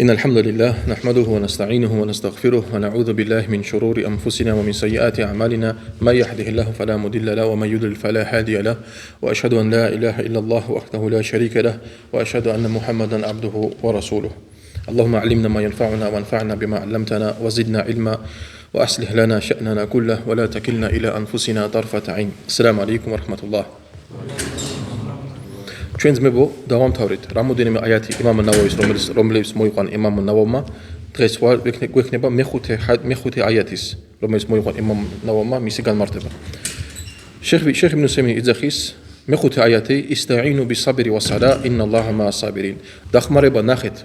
إن الحمد لله نحمده ونستعينه ونستغفره ونعوذ بالله من شرور أنفسنا ومن سيئات أعمالنا من يهده الله فلا مضل له ومن يضلل فلا هادي له وأشهد أن لا إله إلا الله وحده لا شريك له وأشهد أن محمدا عبده ورسوله اللهم علمنا ما ينفعنا وانفعنا بما علمتنا وزدنا علما وأصلح لنا شأننا كله ولا تكلنا إلى أنفسنا طرفة عين السلام عليكم ورحمة الله ჩვენს მებო დავამთავრეთ რამოდენიმე აიათი იმამ ნავავის რომელიც მოიყვან იმამ ნავავმა დღეს გვექნება მეხუთე აიათის რომელიც მოიყვან იმამ ნავავმა მისი განმარტება შეხ იბნ სემი იძახის მეხუთე აიათი ისტაინუ ბისაბრი ვასალა ინნალლაჰა მაასაბირინ დახმარება ნახეთ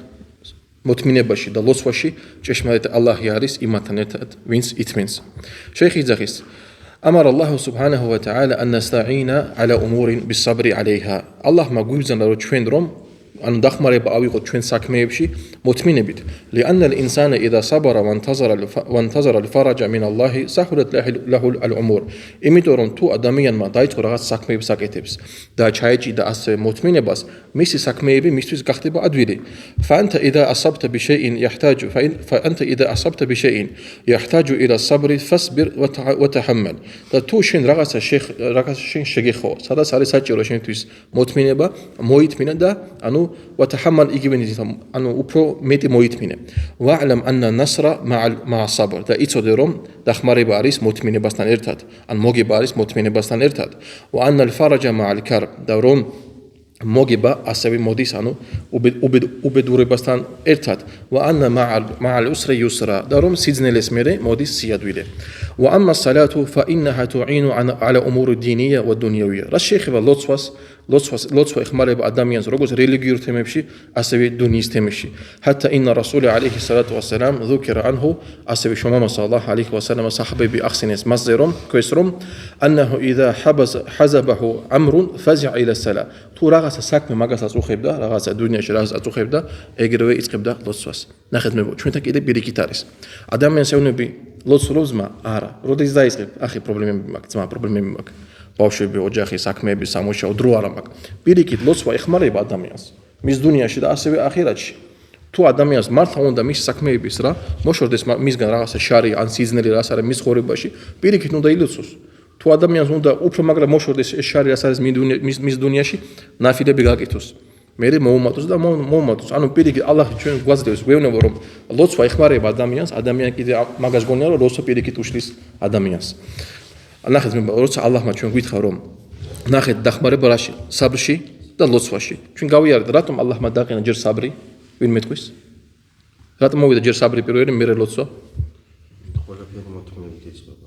მოთმინებაში და ლოცვაში ჭეშმარიტ ალლაჰი არის იმათთან ერთად ვინც ითმენს შეხი იძახის أمر الله سبحانه وتعالى أن نستعين على أمور بالصبر عليها الله ما قوزنا رو چوين روم أن دخمر بأويقو چوين ساكمي بشي مطمئن بيت لأن الإنسان إذا صبر وانتظر الفرج من الله سهلت له الأمور إميدورون تو أدميان ما دايتو رغات ساكمي بساكتبس دا چايجي دا أس مطمئن بس ميسي ساكمي بي ميسي قختب أدويري فأنت إذا أصبت بشيء يحتاج إلى الصبر فاصبر وتحمل دا تو شين رغات شين شغيخو سادا ساري ساچيرو شين تويس مطمئن با مويتمين دا أنو وتحمل إيجابية أنو أبرو ميتي مويتمينه وأعلم أن النصر مع الصبر دا إيتو ديروم دخمري باريس مطمئن باستان إرتاد أن موجي باريس مطمئن باستان إرتاد وأن الفرج مع الكرب داروم موجبة أسباب موديس أنو وبدور باستان إرتاد وأن مع الأسرة يسرا داروم سيزن الاسميري موديس سيادويله وأما الصلاة فإنها تعين على أمور الدينية والدنيوية رشيخ لوتسوا إخمار بأدميان رجوز ريليجيور تمشي أسباب دنيس تمشي حتى إن الرسول عليه الصلاة والسلام ذكر عنه أسباب شمام صلى الله عليه وسلم صحابي بأحسن مصدرهم كويسرهم أنه إذا حزبه أمر فزع إلى الصلاة تو رغس ساكم مغاس أزوخيبدا رغس الدنيا شراس أزوخيبدا إجروا إسكبدا لوتسواس ناخذ مبو شو تك إذا بيريكيتاريس أدميان سيونو بي لوتسولوز ما أرا روديز دايس أخي بروبلم ماك ბავშვები ოჯახი საქმეები სამუშაო დრო არ მაქვს პირიქით ლოცვა ეხმარება ადამიანს მის დუნიაში და ასევე ახირატში თუ ადამიანს მართლა უნდა მის საქმეების რა მოშორდეს მისგან რაღაცა შარი ან სიზნელი რას არის მის ხორებაში პირიქით უნდა ილოცოს თუ ადამიანს უნდა უფრო მაგრამ მოშორდეს ეს შარი რას არის მის დუნიაში ნაფილები გაკეთოს მე მოუმატოს და მოუმატოს ანუ პირიქით ალლაჰი ჩვენ გვაძლევს ვეუბნებო რომ ლოცვა ეხმარება ადამიანს ადამიანი კიდე მაგას გონია რომ ლოცვა პირიქით უშლის ადამიანს ნახეთ მე როცა ალლაჰმა ჩვენ გვითხრა რომ ნახეთ დახმარება რაში საბრში და ლოცვაში ჩვენ გავიარეთ რატომ ალლაჰმა დაყენა ჯერ საბრი ვინ მეთქვის რატომ მოვიდა ჯერ საბრი პირველი მერე ლოცვა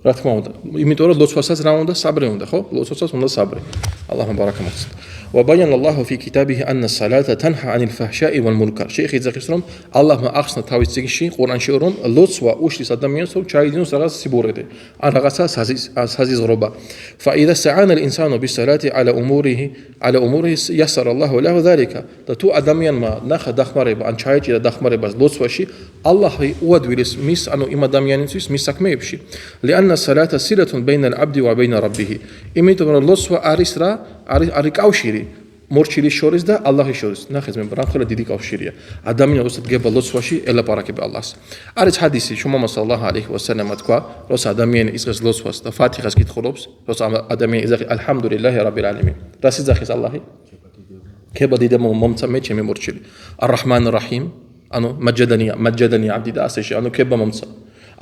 რა თქმა უნდა იმიტომ რომ ლოცვასაც რა უნდა საბრი უნდა ხო ლოცვასაც უნდა საბრი ალლაჰმა ბარაკა მოხსნა وبين الله في كتابه أن الصلاة تنهى عن الفحشاء والمنكر شيخ يزخيس روم الله ما أخصنا تاويز تيجي قرآن شيروم لوتسوا وشلي صداميان سو شايدينو سراغ سيبورده على غسا سازيز غربا فإذا استعان الإنسان بالصلاة على أموره يسر الله له ذلك تتو أدميان ما ناخذ دخمره عن شايج إلى دخمره بس لوتسوا شي الله يود ويلس ميس أنو إما دميان ينسيس ميسك ما يبشي لأن الصلاة صلة بين العبد وبين ربه إميتو من لوتسوا أريسرا أريك أوشيري მორჩილი შორის და ალლაჰის შორის ნახეთ მე რამხელა დიდი კავშირია ადამიანი უსად გება ლოცვაში ელაპარაკება ალლაჰს არის ჰადისი შუმამა სალლალაჰუ ალეიჰი ვასალამ თქვა როცა ადამიანი ისღეს ლოცვას და ფათიხას კითხულობს როცა ადამიანი იზახი ალჰამდულილლაჰი რაბილ ალემინ რას იზახის ალლაჰი ქება დიდ მომცა მე ჩემი მორჩილი არ-რაჰმან არ-რაჰიმ ანუ მაჯადანი აბდი და ასე ანუ ქება მომცა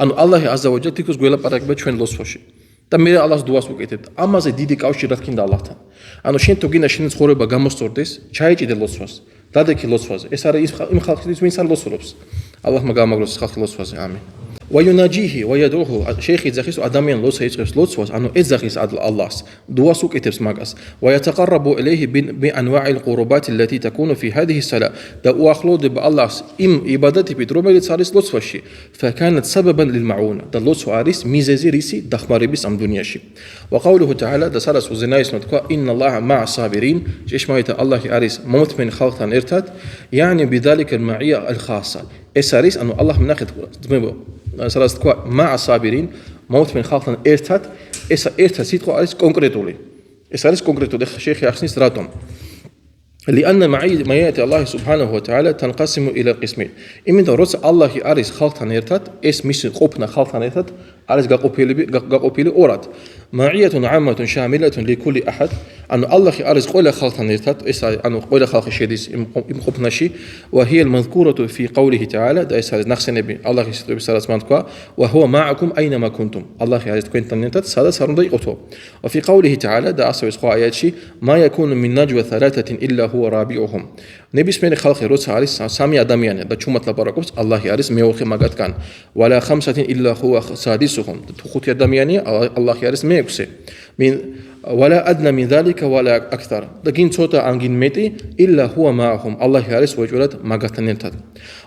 ანუ ალლაჰი აზა ვაჯალ თითქოს გველაპარაკება ჩვენ ლოცვაში და მე ალლაჰს დუას ვუკეთებ ამაზე დიდი კავშირი რა თქინდა ალლაჰთან ანუ შენ თუ გინდა შენ ცხოვრება გამოსწორდეს ჩაიჭიდე ლოცვას დადექი ლოცვაზე ეს არის იმ ხალხის ვინც არ ლოცულობს ალლაჰმა გამაგროს ხალხი ლოცვაზე ამინ ويناجيه ويدعوه شيخ يزخيس أدميان لوس هيجرس لوس أنه إزخيس الله دواس وكتبس ماجس ويتقرب إليه بأنواع القربات التي تكون في هذه الصلاة دا أخلود بالله إبادتي بترومي لتصاريس لوس فشي فكانت سببا للمعونة دا لوس عاريس ميزازي ريسي دخماري بس أم دنياشي وقوله تعالى دا سارس وزنايس نتقى إن الله مع الصابرين جيش ما الله عاريس موت من خلقا ارتد يعني بذلك المعية الخاصة إساريس أنه الله من ناخذ سراست كوا مع الصابرين موت من خلقا ارتد ارتد سيتقو أريس كونكريتولي إساريس كونكريتولي شيخ يحسنيس راتم لأن معية الله سبحانه وتعالى تنقسم إلى قسمين. إمتى رأس الله أريس خلطان يرتد اسم قبنا خلطان يرتد أريس قاقوبيلي أورات معية عامة شاملة لكل أحد أن الله أريس قول خلطان يرتد أن قول خلق شديس إم قبناشي وهي المذكورة في قوله تعالى دا إسهال نقص النبي الله يستطيع بسالة وهو معكم أينما كنتم الله أريس كنتم يرتد سادة سرندي أطو وفي قوله تعالى دا أسوي سخوا آياتشي ما يكون من نجوى ثلاثة إلا هو رابعهم نبيسمين خلق روس عريس سامي أدميان دا شومت لبركوس الله عريس ميوخي مقاد كان ولا خمسة إلا هو سادسهم تخوت أدمياني الله عريس ميوكسي من ولا أدنى من ذلك ولا أكثر لكن صوتا أنجين ميتي إلا هو معهم الله عريس وجولت مقاد ننتد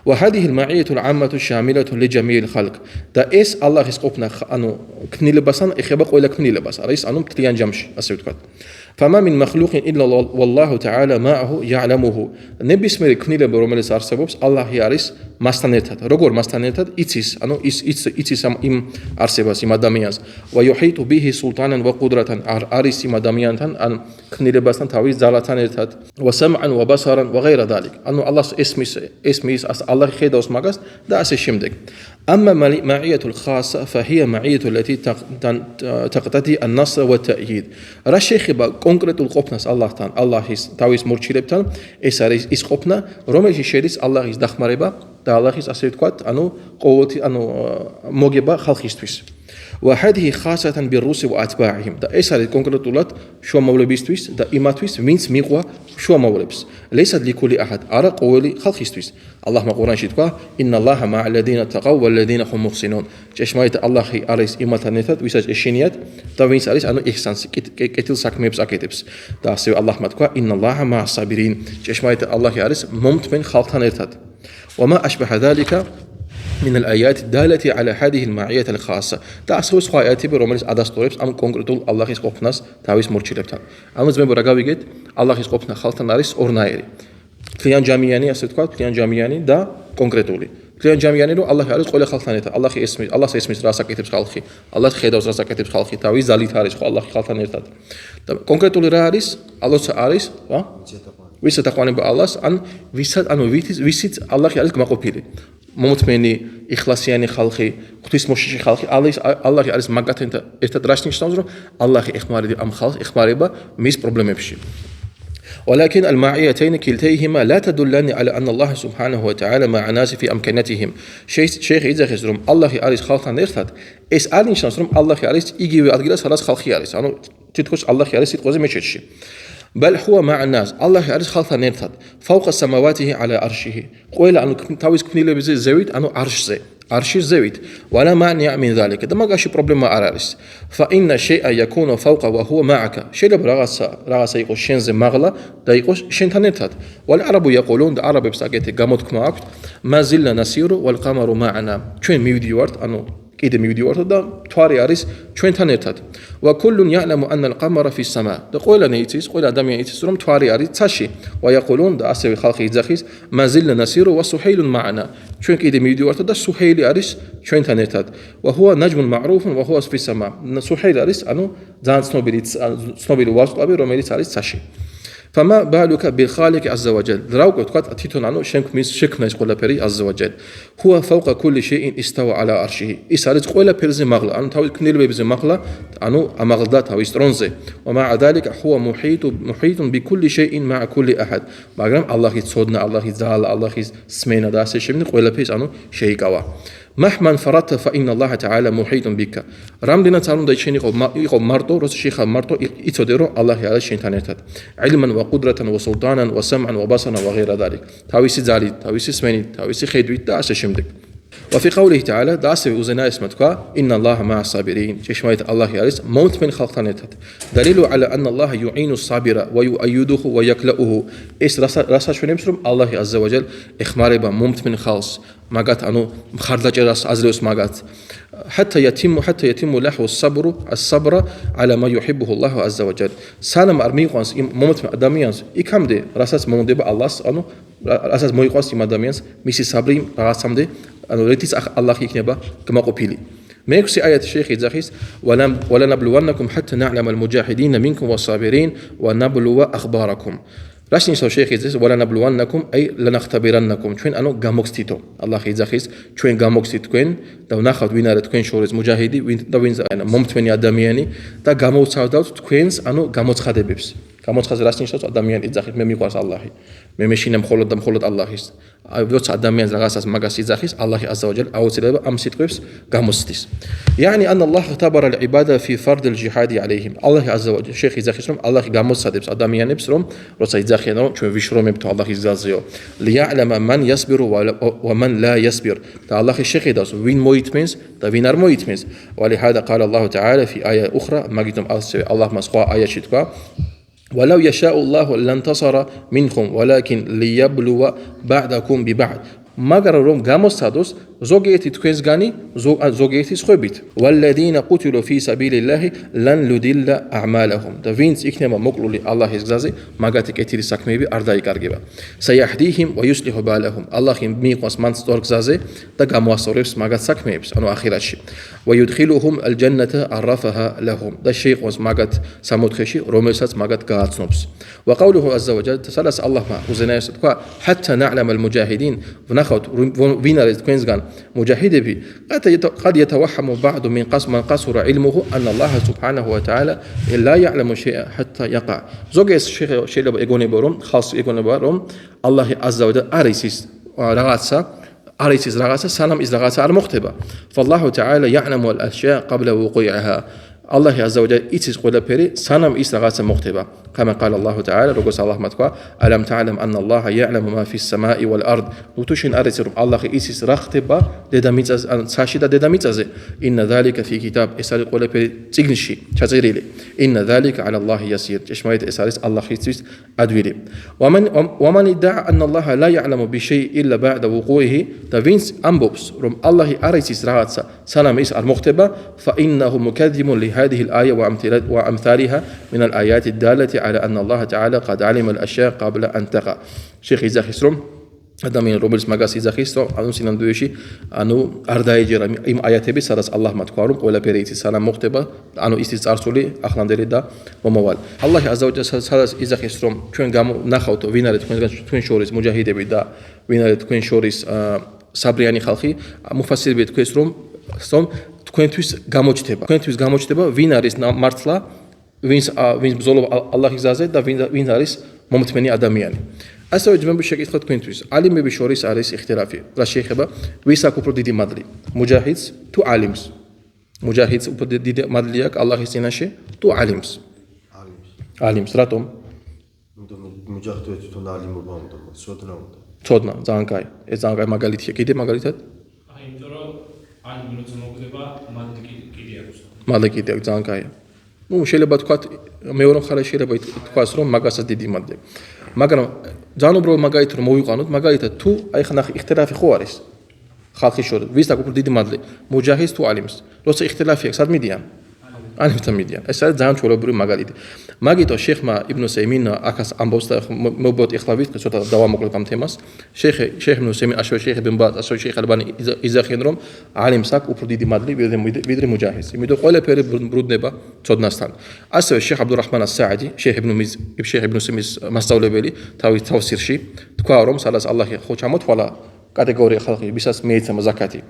وهذه المعية العامة الشاملة لجميع الخلق دا إس الله يسقفنا أنو كني لبسان إخباق ولا كني لبس عريس أنو كتليان جمش أسيوتكات فما من مخلوق إلا والله تعالى معه يعلمه نبيسمري كنيلة بروملس أرسبوبس الله يعرس مستنيرتد رجور مستنيرتد إتسيس أنو إتسيس إم أرسباس إم أدمياز ويحيط به سلطانا وقدرة أرس إم أدميان أن كنيلة بسان تعويض زالتان إرتد وسمعا وبصرا وغير ذلك أنو الله اسميس الله خيدوس ماغاس دا أسيشمدك أما معية الخاصة فهي معية التي تقتضي النصر والتأييد رشيخ كونكريت القبناس الله تان الله تعويض مرشيلبتان إس قبنا روميشي شيريس الله إس دخمريبا دا الله إس أسيرتكوات أنو قوتي أنو موجبا خلقيستويس وهذه خاصة بالروس وأتباعهم دا إسرائيل كونكريتولات شو مولبيستويس دا إيماتويس مينس ميقوا شو مولبس ليست لكل أحد أرى قولي خلقيستويس الله ما قرآن شيتكوا إن الله مع الذين اتقوا والذين هم محسنون جشمايت الله أريس إيماتانيتات ويساج إشينيات دا وينس أريس أنو إحسانس كتل ساكميبس أكيتبس دا سيو الله ما تكوا إن الله مع الصابرين جشمايت الله أريس ممتمن خلقانيتات وما أشبه ذلك من الآيات الدالة على هذه المعية الخاصة تأسوس خاياتي برومانس أداستوريبس أم كونكريتول الله يسقفناس تاويس مرشيلبتان أم زمن برغاويجت الله يسقفنا خلطان ناريس أورنايري كليان جامياني أسيتكوات كليان جامياني دا كونكريتولي كليان جامياني رو الله يعرض قول خلطانيتا الله اسمي راسا كتبس خلقي الله خيدوس راسا كتبس خلقي تاويس زاليت هاريس خو الله خلطانيتا كونكريتولي راريس الله ساريس ويسا تقواني بالله أن ويسا أنو ويسيت الله يعرض مقوبيلي მომთმენი იხლასიანი ხალხი, ღვთისმოშიში ხალხი, ალლაჰი არის მაგათენთა ერთად რას ნიშნავს, რომ ალლაჰი ეხმარება ამ ხალხს, ეხმარება მის პრობლემებში. ولكن المعيتين كلتيهما لا تدلان على أن الله سبحانه وتعالى مع ناس في أمكانتهم شيخ إذا رم الله أريس خلقان إرتاد إس أرين شانس رم الله أريس يجي وأدقلا سراس خلقي أريس أنا تدخش الله أريس يتقوز مشيتشي بل هو مع الناس الله أريس خلقان إرتاد فوق سماواته على عرشه قويل أنه تاويس كنيل بزي زويت أنه عرش زي عرش زويت ولا مانع من ذلك ده ما قاشي بروبلم أرارس فإن شيء يكون فوق وهو معك شيء رغس يقول شنز مغلا ده يقول شنتانيتات والعرب يقولون ده عرب بساقيت قامت كما ما زلنا نسير والقمر معنا شوين ميوديوارت أنه كده ميوديوارت ده تواري أريس شوين تانيتات وكل يعلم أن القمر في السماء ده قول نيتيس قول آدم يتيس رم تواري أريس تشي ويقولون ده أسوي خلق يزخيس ما زلنا نسير وسهيل معنا شوين كده ميوديوارت ده سهيل أريس شوين تانيتات وهو نجم معروف وهو في السماء سهيل أريس أنه زان سنوبيل واسط أبي روميليس أريس تشي فما بالك بالخالق عز وجل دراوك تقات تيتون عنه شكنا يقول بري عز وجل هو فوق كل شيء استوى على عرشه إسارت قول برزي مغلا أنه تاوي كنيل بيبزي مغلا أنه أمغلدات تاوي سترونزي ومع ذلك هو محيط بكل شيء مع كل أحد مغرم الله يتصودنا الله يزال الله يسمينا داسي شمني قول بيز أنه شيء قوا مهما فرطت فإن الله تعالى محيط بك رمدنا تعالون دا يشين يقول مرتو رس شيخ مرتو يتصدروا الله يعلى شين تانيتات علما وقدرة وسلطانا وسمعا وبصرا وغير ذلك تاويسي زالي تاويسي سميني تاويسي خيدوي داس شمدك وفي قوله تعالى داس وزنا اسمتك إن الله مع الصابرين شماية الله يعرس موت من خلق تانيتات دليل على أن الله يعين الصابر ويؤيده ويكلأه إس راسا شو نمسرم الله عز وجل إخماربا موت من خالص ماغات أنو مخردج راس أزلوس ماغات حتى يتم له الصبر على ما يحبه الله عز وجل سالم أرميقانس موت أدميانس إكمدي راساس موندبا الله أنو راساس مويقانس إمادميانس ميسي صبري راسامدي أنو ريتيس الله يكنبا كما قبيلي ميكسي آية الشيخ يزاخيس ولنبلونكم حتى نعلم المجاهدين منكم والصابرين ونبلو أخباركم რას ნიშნავს შეიხიძე ეს ვარანაბლუანნაკუმ აი ლანახტაბირანნაკუმ ჩვენ ანუ გამოგცდითო ალლაჰი იძახის ჩვენ გამოგცდით თქვენ და ვნახავთ ვინ არის თქვენ შორის მუჯაჰიდი და ვინ მომთმენი ადამიანი და გამოვცავდავთ თქვენს ანუ გამოცხადებებს გამოცხადზე რას ნიშნავს ადამიანი იძახის მე მიყვარს ალლაჰი მე მეშინე მხოლოდ და მხოლოდ ალლაჰის როცა ადამიანს რაღაცას მაგას იძახის ალლაჰი აზავაჯალ აუცილებლად ამ სიტყვებს გამოსცდის يعني أن الله اختبر العبادة في فرض الجهاد عليهم الله عز وجل شيخ იძახის რომ ალლაჰი გამოსცადებს ადამიანებს რომ როცა იძახიან რომ ჩვენ ვიშრომებთ ალლაჰის გზაზეო ليعلم من يصبر ومن لا يصبر და ალლაჰი შეხედავს ვინ მოითმენს და ვინ არ მოითმენს ولهذا قال الله تعالى في آية أخرى მაგითომ ასევე ალლაჰმა სხვა აიათში თქვა ولو يشاء الله لانتصر منكم ولكن ليبلو بعضكم ببعض მაგრამ რომ გამოსცადოს ზოგიერთი თქვენსგანი ზოგიერთის ხვებით والذين قتلوا في سبيل الله لن يضل اعمالهم და ვინც იქნება მოკლული ალლაჰის გზაზე მაგათი კეთილი საქმეები არ დაიკარგება سيهديهم ويصلح بالهم ალლაჰი მიყვას მან სწორ გზაზე და გამოასწორებს მაგათ საქმეებს ანუ ახირატში ويدخلهم الجنه عرفها لهم და შეიყვანს მაგათ სამოთხეში რომელსაც მაგათ გააცნობს وقوله عز وجل تسلس الله უზენაეს თქვა حتى نعلم المجاهدين ვნახავთ ვინ არის თქვენსგან مجاهدები قد يتوهم بعض من قصر علمه أن الله سبحانه وتعالى لا يعلم شيئا حتى يقع ზოგიერთი შეიძლება ეგონება რომ ხალხს ეგონება რომ ალლაჰი عز وجل არის ის რაღაცა სანამ ის რაღაცა არ მოხდება فالله تعالى يعلم الأشياء قبل وقوعها الله عز وجل იცის ყველაფერი სანამ ის რაღაცა მოხდება كما قال الله تعالى როგორც ალლაჰმა თქვა ألم تعلم أن الله يعلم ما في السماء والأرض თუ შენ არ იცი რომ ალლაჰი იცის რა ხდება დედამიწაზე ან ცაში და დედამიწაზე إن ذلك في كتاب ეს არის ყველაფერი წიგნში ჩაწერილი إن ذلك على الله يسير ჭეშმარიტ ეს არის ალლაჰისთვის ადვილი ومن ادعى أن الله لا يعلم بشيء إلا بعد وقوعه და ვინც ამბობს რომ ალლაჰი არ იცის რაღაცა სანამ ის არ მოხდება فإنه مكذب لهذه الآية وأمثالها من الآيات الدالة على أن الله تعالى قد علم الأشياء قبل أن تقع شيخ იძახის რომ ადამიანი რომელიც მაგას იძახის რომ ანუ სინამდვილეში ანუ არ დაეჯერა იმ აიათების სადაც ალლაჰმა თქვა რომ ყველაფერი იცის სანამ მოხდება ანუ ისის წარსული ახლანდელი და მომავალი ალლაჰი აზავაჯალ სადაც იძახის რომ ჩვენ ნახავთ ვინ არის თქვენ შორის მუჯაჰიდები და ვინ არის თქვენ შორის საბრიანი ხალხი მუფასირები თქვეს რომ თქვენთვის გამოჩნდება ვინ არის მართლა ვინც ბრძოლობს ალლაჰის გზაზე და ვინ არის მომთმენი ადამიანი ასევე ძმები შეკითხა თქვენთვის ალიმების შორის არის იხტილაფი რა შეეხება ვის აქვს უფრო დიდი მადლი მუჯაჰიდს თუ ალიმს მუჯაჰიდს უფრო დიდი მადლი აქვს ალლაჰის წინაშე თუ ალიმს რატომ მუჯაჰიდს თვითონ ალიმობა უნდა ცოდნა ძალიან კაი ეს ძალიან კაი მაგალითია კიდე მაგალითად იმიტომ რომ ალიმი როცა მოგვდება მადლი კიდე აქვს ძალიან კაია შეიძლება თქვათ მეორე მხარე შეიძლება თქვას რომ მაგასაც დიდი მადლი მაგრამ ძალიან უბრალოდ მაგალითად რომ მოვიყვანოთ მაგალითად თუ აი ხან იხტილაფი ხო არის ხალხის შორის ვის აქვს უფრო დიდი მადლი მუჯაჰიდს თუ ალიმს როცა იხტილაფი აქვს სად მიდიან ალიმთან მიდიან ეს არის ძალიან ჩვეულებრივი მაგალითი მაგითო შეიხმა იბნ სეიმინ აქას ამბობს და მოვბოთ ეხლა ვიტყვი ცოტა დავამოკლებ ამ თემას შეიხ იბნ სეიმინ ასევე შეიხ იბნ ბაზ ასევე შეიხ ალბანი იძახიან რომ ალიმს აქვს უფრო დიდი მადლი ვიდრე მუჯაჰიდს იმიტომ ყველაფერი ბრუდნება ცოდნასთან ასევე შეიხ აბდურაჰმან ას-საადი შეიხ იბნ სეიმის მასწავლებელი თავის თავსირში თქვა რომ სადაც ალლაჰი ხო ჩამოთვალა კატეგორია ხალხი ვისაც მიეცემა ზაკათი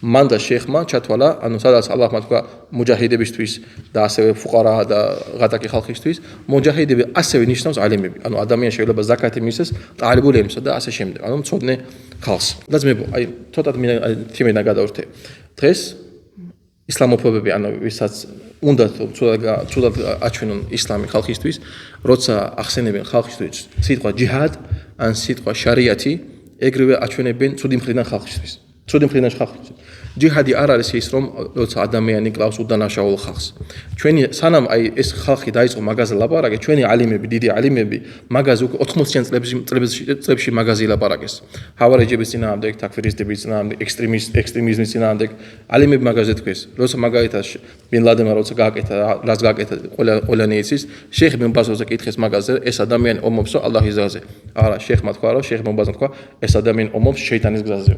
მან და შეიხმა ჩათვალა ანუ სადაც ალლაჰმა თქვა მუჯაჰიდებისთვის და ასევე ფუყარა და ღატაკი ხალხისთვის მუჯაჰიდები ასევე ნიშნავს ალიმები ანუ ადამიანი შეიძლება ზაკათი მისცეს ტალიბულ ილმსა და ასე შემდეგ ანუ მწოდნე ხალხს და ძმებო აი ცოტა თემიდან გადავერთე დღეს ისლამოფობები ანუ ვისაც უნდა ცუდად აჩვენონ ისლამი ხალხისთვის როცა ახსენებენ ხალხისთვის სიტყვა ჯიჰად ან სიტყვა შარიათი ეგრევე აჩვენებენ ცუდი მხრიდან ხალხისთვის ჯიჰადი არ არის ის რომ როცა ადამიანი კლავს უდანაშაულ ხალხს ჩვენი სანამ აი ეს ხალხი დაიწყო მაგაზე ლაპარაკი ჩვენი ალიმები დიდი ალიმები მაგაზე უკვე 80-იან წლებში მაგაზე ლაპარაკეს ჰავარეჯების წინააღმდეგ თაქფირისტების წინააღმდეგ ექსტრემიზმის წინააღმდეგ ალიმები მაგაზე თქვეს როცა მაგალითად ბინ ლადენმა როცა გააკეთა რას გააკეთა ყველანი იცის შეიხ ბინ ბაზოზე კითხეს მაგაზე ეს ადამიანი ომობს ალლაჰის გზაზე არა შეიხმა თქვა რომ შეიხ ბინ ბაზმა თქვა ეს ადამიანი ომობს შეიტანის გზაზე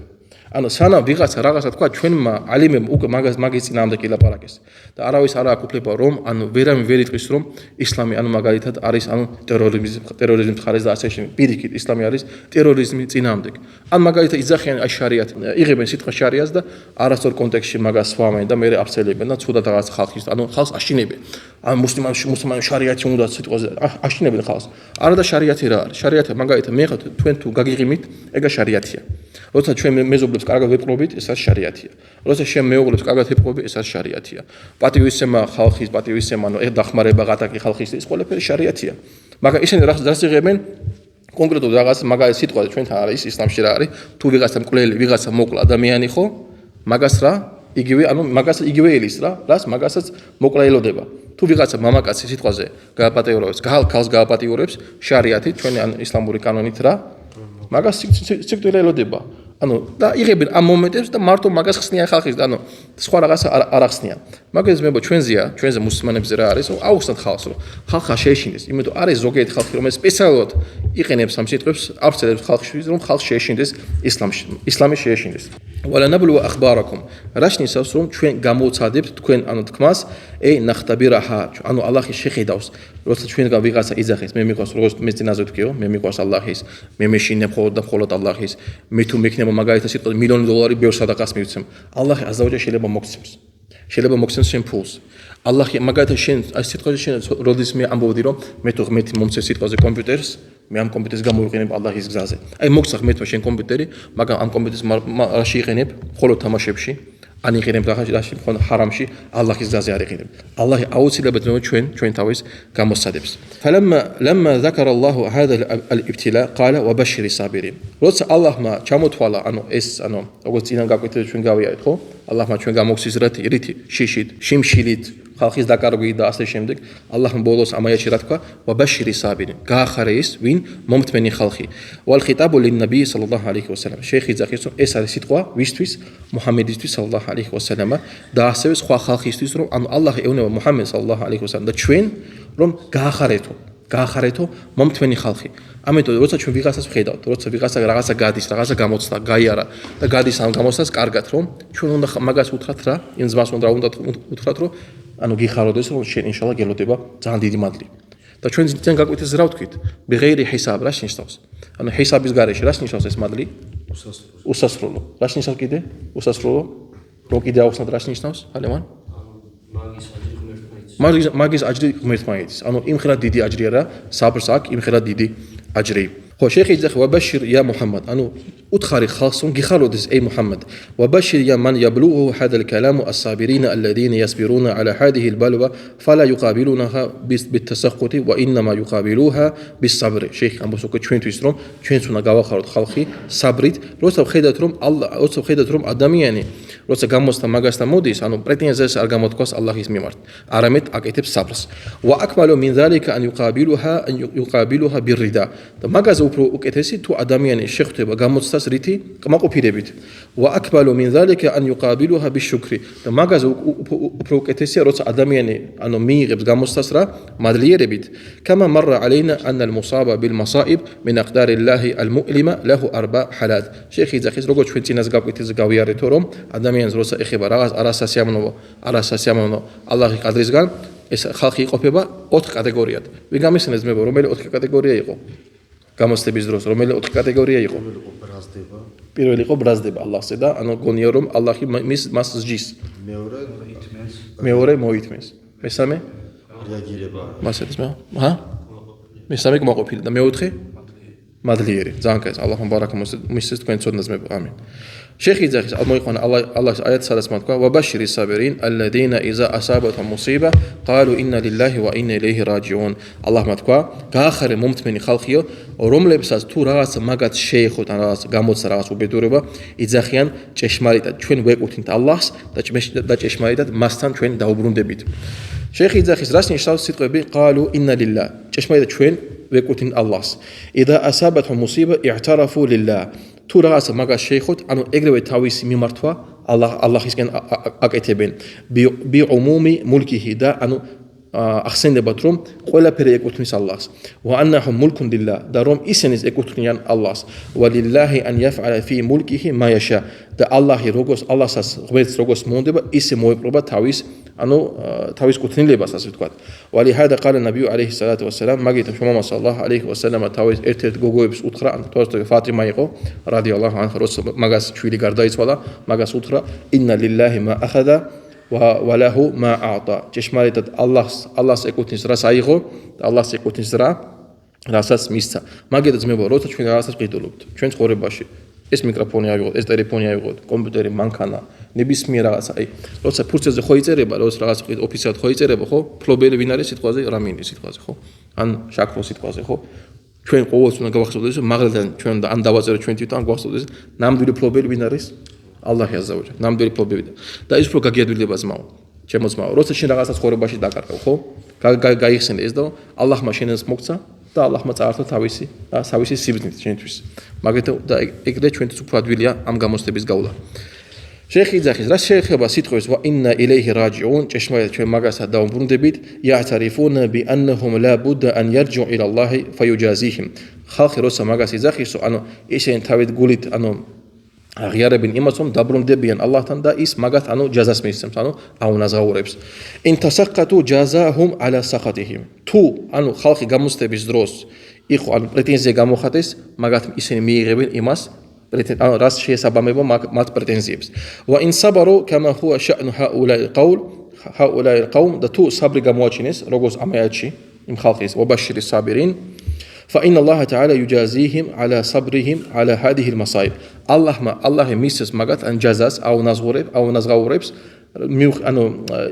ანუ სანამ ვიღაცა რაღაცა თქვა ჩვენმა ალიმებმა უკვე მაგის წინააღმდეგ ილაპარაკეს და არავის არ აქვს უფლება რომ ანუ ვერავინ ვერ იტყვის რომ ისლამი ანუ მაგალითად არის ანუ ტერორიზმის მხარეს და ასე შემდეგ პირიქით ისლამი არის ტერორიზმის წინააღმდეგ ან მაგალითად იძახიან აი შარიათი იღებენ სიტყვა შარიას და არასწორ კონტექსტში მაგას სვამენ და მეორე აფცელებენ და ცუდად რაღაც ხალხის ანუ ხალხს აშინებენ ან მუსლიმანი შარიათი უნდა სიტყვაზე აშინებენ ხალხს არა და შარიათი რა არის შარიათი მაგალითად მე ხარ თქვენ თუ გაგიღიმით ეგა შარიათია როცა ჩვენ მეზობლებს კარგად ვეპყრობით ეს არის შარიათია როცა შენ მეუღლებს კარგად ვეპყრობი ეს არის შარიათია პატივისცემა ხალხის პატივისცემა ანუ ეგ დახმარება ღატაკი ხალხის ეს ყველაფერი შარიათია მაგრამ ისინი რაც იღებენ კონკრეტულად რაღაც მაგალითად სიტყვაზე ჩვენთან არის ისლამში რა არის თუ ვიღაცა მკვლელი ვიღაცა მოკლა ადამიანი ხო მაგას რა იგივე ანუ მაგას იგივე ელის რა რას მაგასაც მოკლა ელოდება თუ ვიღაცა მამაკაცი სიტყვაზე გააპატიურებს ქალს გააპატიურებს შარიათით ჩვენი ან ისლამური კანონით რა მაგას სიკვდილი ელოდება ანუ და იღებენ ამ მომენტებს და მარტო მაგას ხსნიან ხალხის და ანუ სხვა რაღაცა არ ახსნიან მაგას მე ჩვენზე მუსლიმანებზე რა არის აუხსნათ ხალხს რომ ხალხა შეეშინდეს იმიტომ არის ზოგიერთი ხალხი რომელიც სპეციალურად იყენებს ამ სიტყვებს აფცელებს ხალხში რომ ხალხი შეეშინდეს ისლამი შეეშინდეს ولنبلو أخباركم راشنيسავს რომ ჩვენ გამოვცადებთ თქვენ ანუ თქმას ნახტაბირაჰა ანუ ალლაჰი შეხედავს როცა ჩვენგან ვიღაცა იძახეს მე მიყვარს როგორც მე წინაზე ვთქიო მე მიყვარს ალლაჰის მე მეშინებ მხოლოდ ალლაჰის მე თუ მექნება მაგალითად სიტყვა $1,000,000 ბევრ სადაყას მივცემ ალლაჰი აზავაჯალ შეიძლება მოგცემს შენ ფულს ალლაჰი მაგალითად შენ აი სიტყვაზე შენ როდის მე ამბობდი რომ მე თუ ღმერთი მომცემს სიტყვაზე კომპიუტერს მე ამ კომპიუტერს გამოვიყენებ ალლაჰის გზაზე აი მოგცა ღმერთმა შენ კომპიუტერი მაგრამ ამ კომპიუტერს რაში იყენებ მხოლოდ თამაშებში ან იყენებ რაღაცაში ჰარამში ალლაჰის გზაზე არ იყენებ ალლაჰი აუცილებლად ჩვენ თავის გამოსცადებს فلما ذكر الله هذا الابتلاء قال وبشر الصابرين როცა ალლაჰმა ჩამოთვალა ანუ ეს ანუ როგორც წინან გაკვეთილი ჩვენ გავიარეთ ხო ალლაჰმა ჩვენ გამოგცის რითი შიშით შიმშილით ხალხის დაკარგვით და ასე შემდეგ ალლაჰმა ბოლოს ამ აიათში რა თქვა وبشر الصابرين გაახარე ის ვინ მომთმენი ხალხი والخطاب للنبي صلى الله عليه وسلم შეიხი ძახის რომ ეს არის სიტყვა ვისთვის მუჰამედისთვის صلى الله عليه وسلم და ასევე სხვა ხალხისთვის რომ ანუ ალლაჰი ეუბნება მუჰამედ صلى الله عليه وسلم და ჩვენ რომ გაახარეთო მომთმენი ხალხი ამიტომ როცა ჩვენ ვიღაცას ვხედავთ როცა ვიღაცა რაღაცა გადის რაღაცა გამოცდა გაიარა და გადის ამ გამოცდას კარგად რომ ჩვენ უნდა მაგას უთხრათ რა იმ ზმას უნდა უთხრათ რომ ანუ გიხაროდეს რომ შენ ინშალლა გელოდება ძალიან დიდი მადლი და ჩვენ ძენ გაკვეთეს რა ვთქვით ბღეირი ჰისაბ რა შენიშნავს ანუ ჰისაბის გარეშე რა შენიშნავს ეს მადლი უსასრულო რა შენიშნავს კიდე უსასრულო რო კიდე აუხსნათ რა შენიშნავს ალემან მაგის აჯრი ღმერთმა იცის ანუ იმხელა დიდი აჯრი არა საბრს აქვს იმხელა დიდი აჯრი ხო შეიხი ძახ وبشر يا محمد ანუ უთხარი ხალხს რომ გიხაროდეს ey محمد وبشر يا من يبلغه هذا الكلام الصابرين الذين يصبرون على هذه البلوى فلا يقابلونها بالتسخط وانما يقابلوها بالصبر შეიხი ამბობს უკვე ჩვენთვის რომ ჩვენც უნდა გავახაროთ ხალხი საბრით როცა ვხედათ რომ ადამიანი როცა გამოსთა მაგასთან მოდის ანუ პრეტენზიას არ გამოთქვას ალლაჰის მიმართ არამედ აკეთებს საბრს واكمل من ذلك ان يقابلها بالرضا და მაგაზე უფრო უკეთესი თუ ადამიანი შეხვდება გამოცდას რითი კმაყოფილებით واكمل من ذلك ان يقابلها بالشكر და მაგაზე უფრო უკეთესია როცა ადამიანი ანუ მიიღებს გამოცდას რა მადლიერებით كما مر علينا ان المصاب بالمصائب من اقدار الله المؤلمه له اربع حالات შეიხი ძახის როგორც ჩვენ წინას გაკვეთილზე გავიარეთო რომ ადამიანს როცა ეხება რაღაც არასასიამოვნო ალლაჰის ყადრისგან ეს ხალხი იყოფება 4 კატეგორიად ვიგამისნეს მე რომელი 4 კატეგორია იყო გამოსტების დროს რომელი 4 კატეგორია იყო პირველი იყო ბრაზდება ალლაჰზე და ანუ გონია რომ ალლაჰი მას ზჯის მეორე მოითმენს მესამე რეაგირება მასეთს მესამე კმაყოფილი და მეოთხე მადლიერი ძალიან კაი ალლაჰმა ბარაკა მისცეს თქვენ ცოდნას მე ამინ შეიხი ძახის მოიყვანა ალლაჰის აიათს სადაც თქვა وبشر الصابرين الذين اذا اصابتهم مصيبه قالوا انا لله وانا اليه راجعون ალლაჰმა თქვა გაახარე მომთმენი ხალხიო რომლებსაც თუ რაღაც მაგათ შეეხოთ ან რაღაც გამოცდა რაღაც უბედურება იძახიან ჭეშმარიტად ჩვენ ვეკუთვნით ალლაჰს და ჭეშმარიტად მასთან ჩვენ დაუბრუნდებით შეიხი ძახის რას ნიშნავს სიტყვები قالوا انا لله ჭეშმარიტად ჩვენ ვეკუთვნით ალლაჰს اذا اصابتهم مصيبه اعترفوا لله თუ რაღაცა მაგას შეეხოთ ანუ ეგრევე თავისი მიმართვა ალლაჰისკენ აკეთებენ ბიუმუმი მულკიჰი და ანუ ახსენდებათ რომ ყველაფერი ეკუთვნის ალლაჰს ვა ანნაჰუმ მულკუნ ლილlah და რომ ისინიც ეკუთვნიან ალლაჰს ვა ლილლაჰი ან იაფალა ფი მულკიჰი მა యაშა და ალლაჰი როგორც ალლაჰსაც ღმერთს როგორც მოუნდება ისე მოეპყრობა თავის კუთვნილებას ასე ვთქვათ ვა ლihada ყალა ნაბიუ ალეიჰი სალათუ ვასალამ მაგითო მამა სალლალლაჰუ ალეიჰი ვასალამ თავის ერთ-ერთ გოგოებს უთხრა ან თორსტო ფატიმა იყო რადიალლაჰუ ანჰა როცა მაგას ჩვილი გარდაიცვალა მაგას უთხრა ინნა ლილლაჰი მა ახადა ვალაჰუ მა აატა ჭეშმარიტად ალლაჰს ეკუთვნის რას აიღო და ალლაჰს ეკუთვნის რასაც მისცა მაგითო ძმებო როცა ჩვენ რაღაცას ვყიდულობთ ჩვენ ცხოვრებაში ეს მიკროფონი ავიღოთ ეს ტელეფონი ავიღოთ კომპიუტერი მანქანა ნებისმიერ რაღაცა აი როცა ფურცელზე ხო იწერება როცა რაღაც ოფიციალურად ხო იწერება ხო ფლობელი ვინ არის სიტყვაზე რამინი სიტყვაზე ხო ან შაქრო სიტყვაზე ხო ჩვენ ყოველთვის უნდა გავახსოვდეს რომ მაგალითად ჩვენ ან დავაწეროთ ჩვენ თვითონ გავახსოვდეს ნამდვილი ფლობელი ვინ არის ალლაჰი აზავაჯალ ნამდვილი ფლობელი და ის უფრო გაგიადვილება ზმაო ჩემო ზმაო როცა შენ რაღაცას ხორებაში დაკარგავ ხო გაიხსენე ეს და ალლაჰმა შენს მოგცა და ალლაჰმა წაართვა თავისი სიბრძნით შენთვის მაგეთო და ეგრე ჩვენთვის უფრო ადვილია ამ გამოცდების გავლა შეიხი იძახის რა შეეხება სიტყვის ვა ინნა ილეიჰი რაჯიუნ ჭეშმარიტად ჩვენ მაგასაც დაუბრუნდებით იათარიფუნა ბი ანნაჰუმ ლა ბუდდა ან იარჯუ ილა ალლაჰი ფაიუჯაზიჰიმ ხალხი როცა მაგას იძახისო ანუ ისინი თავით გულით აღიარებენ იმას რომ დაბრუნდებიან ალლაჰთან და ის მაგათ ჯაზას მისცემს აუნაზღაურებს ინ თასაყატუ ჯაზაჰუმ ალა სახატიჰიმ თუ ხალხი გამოცდების დროს იყო პრეტენზია გამოხატეს მაგათ ისინი მიიღებენ იმას რას შეესაბამება მათ პრეტენზიებს ვა ინ საბარო კამა ჰუა შა'ნუ ჰაულაი ყაუმ და თუ საბრი გამოაჩინეს როგორც ამ აიათში იმ ხალხის ვაბაშირის საბირინ فإن الله تعالى يجازيهم على صبرهم على هذه المصائب الله მისცეს მაგათ ან ჯაზას აუნაზღაურებს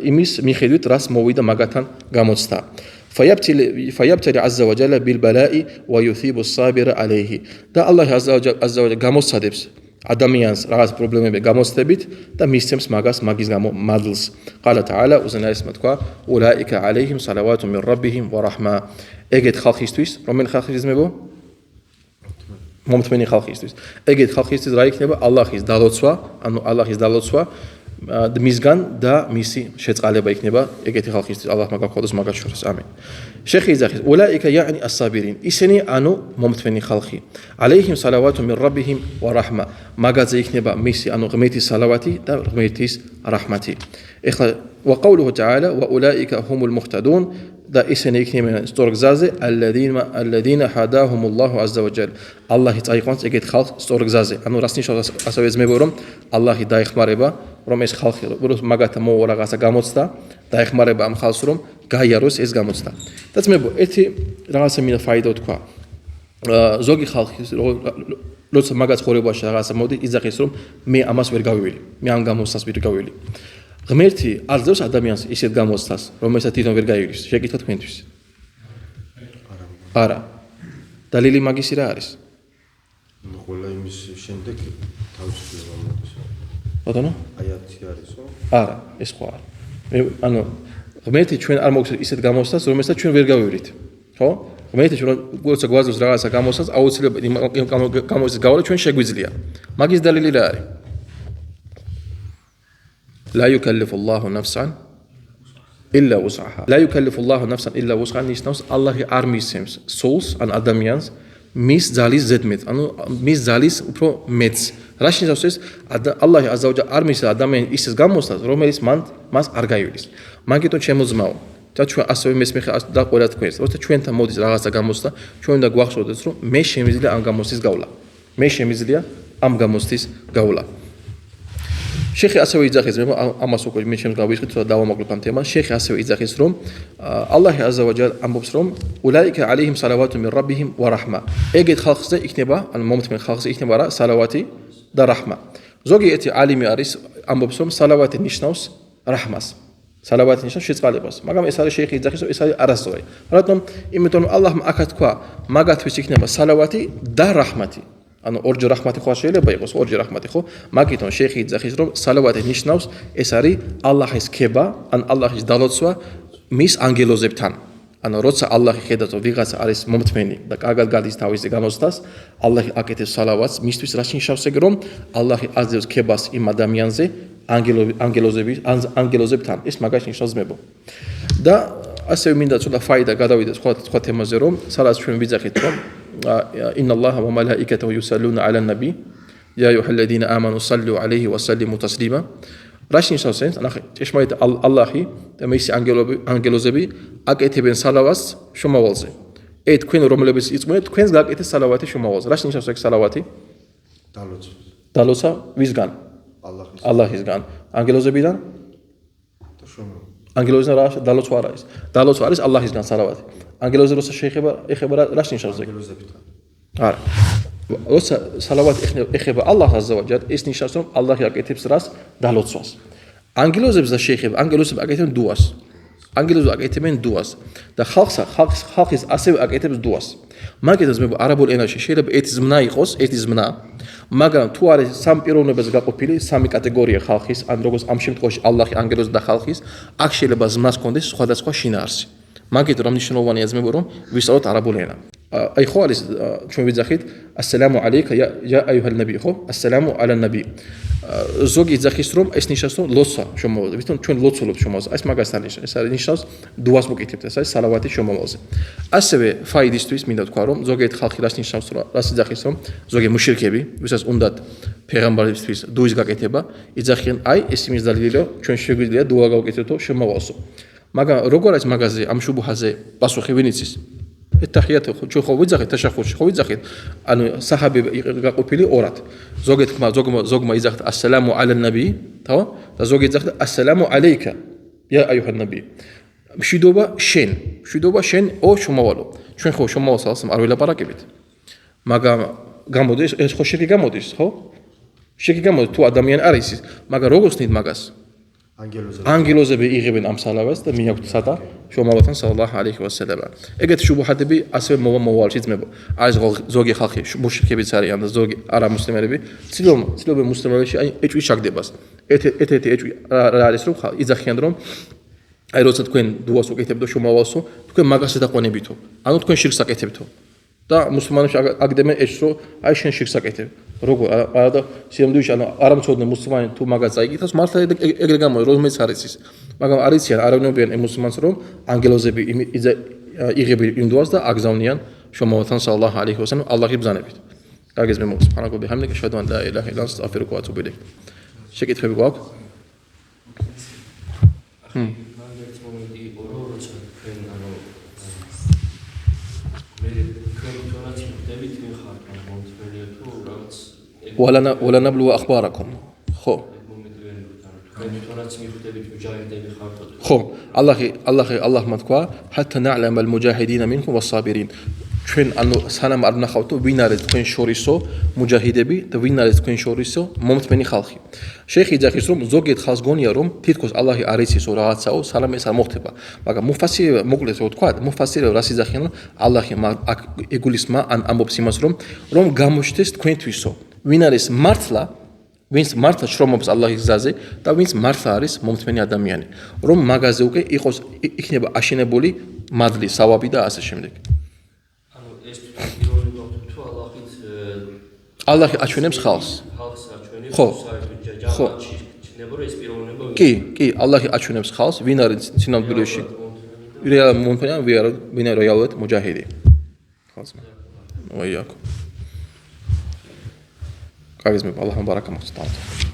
იმის მიხედვით რას მოვიდა მაგათთან გამოცდა فيبتلي عز وجل بالبلاء ويثيب الصابر عليه და Allah عز وجل გამოსცადებს ადამიანს რაღაც პრობლემები გამოცდებით და მისცემს მაგის გამო მადლს قال تعالى უზენაესმა თქვა أولئك عليهم صلوات من ربهم ورحمة ეგეთ ხალხისთვის რომელი ხალხის ძმებო მომთმენი ხალხისთვის ეგეთ ხალხისთვის რა იქნება ალლაჰის დალოცვა ალლაჰის დალოცვა მისგან და მისი შეწყალება იქნება ეგეთი ხალხისთვის ალლაჰ მაგაქვდეს მაგას შორის ამინ შეიხი იძახის ულაიკა يعني الصابرين ისინი მომთმენი ხალხი ალეიჰიმ სალავატუ მინ რაბიჰიმ ვა რაჰმა მაგაზე იქნება მისი ღმერთის სალავატი და ღმერთის რაჰმათი ეხლა ვა ყოულუჰუ ტაალა ვა ულაიკა ჰუმულ მუჰტადუნ და ისინი იქნებიან სწორ გზაზე ალლადინა ჰადაჰუმულლაჰუ აზზა ვა ჯალ ალლაჰი წაიყვანს ეგეთ ხალხს სწორ გზაზე რას ნიშნავს ასევე ძმებო რომ ალლაჰი დაეხმარება რომ ეს ხალხი რომ მაგათა მოვა რაღაცა გამოცდა დაეხმარება ამ ხალხს რომ გაიაროს ეს გამოცდა და ძმებო ერთი რაღაცა მინდა ფაიდა თქვა ზოგი ხალხი როცა მაგაც ხორებაში რაღაცა მოდი იძახის რომ მე ამას ვერ გავივილი მე ამ გამოცდას ვერ გავივილი ღმერთი არ ძევს ადამიანს ისეთ გამოცდას რომელსაც თვითონ ვერ გაივლის შეკითხა თქვენთვის არა დალილი მაგისი რა არის ყველა იმის შემდეგ თავისუფლება მოდის ბატონო აიათი არისო არა ეს ხო არა მე ღმერთი ჩვენ არ მოგცემს ისეთ გამოცდას რომელსაც ჩვენ ვერ გავივლის ხო ღმერთი ჩვენ როცა გვაძლევს რაღაცა გამოცდას აუცილებლად იმ გამოცდის გავლა ჩვენ შეგვიძლია მაგის დალილი რა არის لا يكلف الله نفسا إلا وسعها لا يكلف الله نفسا إلا وسعها ნიშნავს ალლაჰი არ მისცემს სულს ან ადამიანს მის ძალის ზედმეტ მის ძალის უფრო მეც რა ნიშნავს ეს ალლაჰი აზავაჯა არ მისცემს ადამიანს ისეს გამოცდას რომელიც მას არ გაივლის მაგითო შემოძმაო და ჩვენ ასევე მესმე და ყველა თქვენს როცა ჩვენთან მოდის რაღაცა გამოცდა ჩვენ უნდა გვახსოვდეს რომ მე შემიძლია ამ გამოცდის გავლა მე შემიძლია ამ გამოცდის გავლა შეიხი ასევე იძახის რომ ამას უკვე მე ჩემს გავიწყეთ და დავამოკლებ ამ თემას შეიხი ასევე იძახის რომ ალლაჰი აზზა ვა ჯალ ამბობს რომ ულაიკა ალეიჰიმ სალავატუ მინ რაბიჰიმ ვა რაჰმა ეგეთ ხალხზე იქნება მომთმენ ხალხზე იქნება რა სალავატი და რაჰმა ზოგიერთი ალიმი არის ამბობს რომ სალავატი ნიშნავს რაჰმას სალავატი ნიშნავს შეწყალებას მაგრამ ეს არის შეიხი იძახის რომ ეს არის არასწორი რატომ იმიტომ რომ ალლაჰმა აქაც თქვა მაგათთვის იქნება სალავატი და რაჰმათი ორჯერ რაჰმათი ხო შეიძლება იყოს ორჯერ რაჰმათი ხო მაგითონ შეიხი იძახის რომ სალავატი ნიშნავს ეს არის ალლაჰის ქება ან ალლაჰის დალოცვა მის ანგელოზებთან როცა ალლაჰი ხედავს რომ ვიღაცა არის მომთმენი და კარგად გადის თავისი გამოცდას ალლაჰი აკეთებს სალავატს მისთვის რაც ნიშნავს ეგ რომ ალლაჰი აძლევს ქებას იმ ადამიანზე ანგელოზებთან ეს მაგას ნიშნავს ძმებო და ასევე მინდა ცოტა ფაიდა გადავიდე სხვა თემაზე, რომ სადაც ჩვენ ვიძახით, რომ إن الله وملائكته يصلون على النبي يا أيها الذين آمنوا صلوا عليه وسلموا تسليما. რაში ნიშნავს ეს? ნახე, ჭეშმარიტ ალლაჰი და მისი ანგელოზები აკეთებენ სალავატს შუმავალზე. თქვენ რომლებიც იწმენთ, თქვენს გაკეთეთ სალავატი შუმავალზე. რაში ნიშნავს ეს სალავატი? დალოცვა ვისგან? ალლაჰისგან. ანგელოზებიდან? ანგელოზებიდან რა დალოცვა არ არის. დალოცვა არის ალლაჰისგან სალავატი. ანგელოზი როცა ეხება რაში ნიშნავს ეს? არა. როცა სალავატი ეხება ალლაჰ აზზავაჯალ, ეს ნიშნავს რომ ალლაჰი აკეთებს რას? დალოცვას. ანგელოზებს და შეეხება, ანგელოზები აკეთებენ დუას. ანგელოზები აკეთებენ დუას და ხალხის ასევე აკეთებს დუას. მაგიტოს მე არაბულ ენაში შეიძლება ერთი ზმნა იყოს, ერთი ზმნა, მაგრამ თუ არის სამ პიროვნებაზე გაყოფილი, სამი კატეგორია ხალხის, ან როგორც ამ შემთხვევაში ალლაჰი, ანგელოზი და ხალხის, აქ შეიძლება ზმნას კონდეს სხვადასხვა შინაარსი. მაგით რომ მნიშვნელოვანია ძმებო რომ ვისწავლოთ არაბულ ენა. აი ხო არის ჩვენ ვიძახით ასალამუ ალეიკა ია აიუჰალ ნაბი ხო? ასალამუ ალა ნაბი. ზოგი იძახის რომ ეს ნიშნავს რომ ლოცვა შომავალზე. ვითომ ჩვენ ლოცულობთ შომავალზე. ეს მაგასთან ნიშნავს. ეს არის ნიშნავს დუას მოკითხებთ, ეს არის სალავატი შომავალზე. ასევე ფაიდისთვის მინდა თქვა რომ ზოგიერთ ხალხი რას ნიშნავს რომ რას იძახის რომ ზოგი მუშრიკები, ვისაც უნდათ პეღამბარისთვის დუის გაკეთება, იძახიან აი ეს იმის დალილია ჩვენ შეგვიძლია დუა გავკეთებთო შომავალსო. მაგრამ როგორ არის მაგაზე ამ შუბუჰაზე პასუხი ვინ იცის? ეთახიათო ჩვენ ხო ვიძახეთ თაშახურში ხო ვიძახეთ ანუ საჰაბი გაყოფილი ორად ზოგმა იძახეთ ასალამუ ალა ნაბი თავ და ზოგი იძახეთ ასალამუ ალეიკა ია აიუჰან ნაბი მშვიდობა შენ ო შუმავალო ჩვენ ხო შუმავალს ალსამ არ ველაპარაკებით მაგრამ გამოდის ეს ხო შეკი გამოდის ხო შეკი გამოდის თუ ადამიანი არ იცის მაგრამ როგორ ვსნით მაგას ანგელოზები იღებენ ამ სალავატს და მიაქვთ სადა შომავალთან სალალაჰუ ალეიჰი ვასალამ. ეგეთ შუბუჰატები ასევე მოვალში ძმებო. არის ზოგი ხალხი მუშრიკებიც არიან და ზოგი არამუსლიმები ცდილობენ მუსლიმებში აი ეჭვი ჩაგდებას. ერთ-ერთი ეჭვი რა არის რომ იძახიან რომ აი როცა თქვენ დუას უკეთებთ და შომავალსო თქვენ მაგას ეთაყვანებითო. ანუ თქვენ შირკს აკეთებთო. და მუსლიმანებში აგდებენ ეჭვს რომ აი შენ შირკს აკეთებ. როგორ არა და სიამდუში ანუ არამცოდნე მუსლიმანი თუ მაგას წაიკითხავს მართლა ეგრე გამოდის რომელიც არის ის მაგრამ არიციან არავინებიან მუსლიმანს რომ ანგელოზები იღებენ იმ დუას და აგზავნიან შომავალთან სალალაჰუ ალეიჰი ვასალამ ალლაჰის ბრძანებით. კარგის მე მოგსპანაკობ ბიჰამდიკ აშჰადუ ან ლა ილაჰა ილლა ანტა ასტაგფირუკა ვა ატუბუ ილეიქ. შეკითხვები გვაქვს? ولا نبلو أخباركم خو خو الله ما تقول حتى نعلم المجاهدين منكم والصابرين ჩვენ ანუ სანამ არ ვნახავთ ვინ არის თქვენ შორისო მუჯაჰიდები და ვინ არის თქვენ შორისო მომთმენი ხალხი. შეიხი იძახის რომ ზოგიერთ ხალხს გონია რომ თითქოს ალლაჰი არ იცისო რაღაცაო სანამ ეს არ მოხდება. მაგრამ მუფასირები მოკლედ რო თქვა მუფასირები რას იძახიან რომ ალლაჰი აქ ეგულისმა ან ამბობს იმას რომ გამოჩნდეს თქვენთვისო ვინ არის მართლა ვინც მართლა შრომობს ალლაჰის გზაზე და ვინც მართლა არის მომთმენი ადამიანი რომ მაგაზე უკვე იყოს იქნება აშენებული მადლი სავაბი და ასე შემდეგ. ალლაჰი აჩვენებს ხალხს. ხო. კი, ალლაჰი აჩვენებს ხალხს, ვინ არის სინამდვილეში რეალურად მომთმენი, ვინ არის რეალურად მუჯაჰიდი. ხალხს. ოიაკო. კარგის მე ალლაჰმა ბარაკა მოხსნათ.